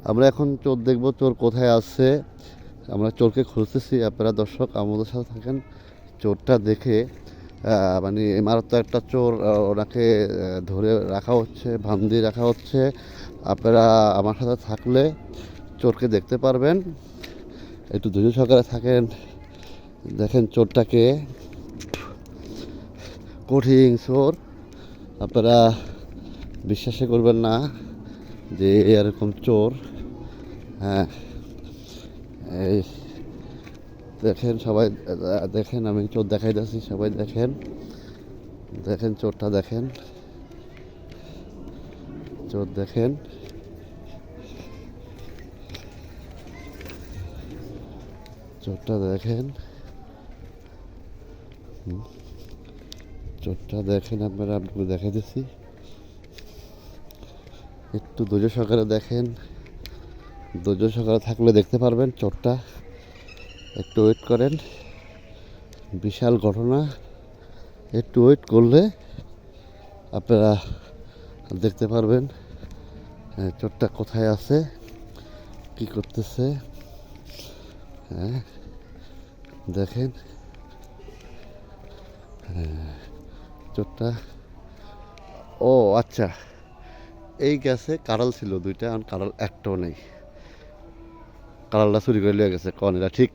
আমরা এখন চোর দেখব, চোর কোথায় আছে। আমরা চোরকে খুঁজতেছি, আপনারা দর্শক আমাদের সাথে থাকেন। চোরটা দেখে মানে মারাত্মক একটা চোর, ওনাকে ধরে রাখা হচ্ছে, বান্দি রাখা হচ্ছে। আপনারা আমার সাথে থাকলে চোরকে দেখতে পারবেন। একটু ধৈর্য সহকারে থাকেন। দেখেন চোরটাকে, কঠিন চোর। আপনারা বিশ্বাসই করবেন না যে এরকম চোর। হ্যাঁ, এই দেখেন সবাই, দেখেন আমি চোর দেখাইতেছি, সবাই দেখেন। দেখেন চোরটা, দেখেন চোর, দেখেন চোরটা, দেখেন চোরটা, দেখেন আপনারা, আপনাকে দেখাইতেছি। একটু ধৈর্য সহকারে দেখেন, ধৈর্য সহকারে থাকলে দেখতে পারবেন চোরটা। একটু ওয়েট করেন, বিশাল ঘটনা। একটু ওয়েট করলে আপনারা দেখতে পারবেন চোরটা কোথায় আছে, কি করতেছে। হ্যাঁ, দেখেন চোরটা। ও আচ্ছা, এই গ্যাসে কাঁড়াল ছিল দুইটা, আর কাঁড়াল একটাও নেই। কাঁড়ালটা চুরি করে লিয়ে গেছে, কন এটা ঠিক?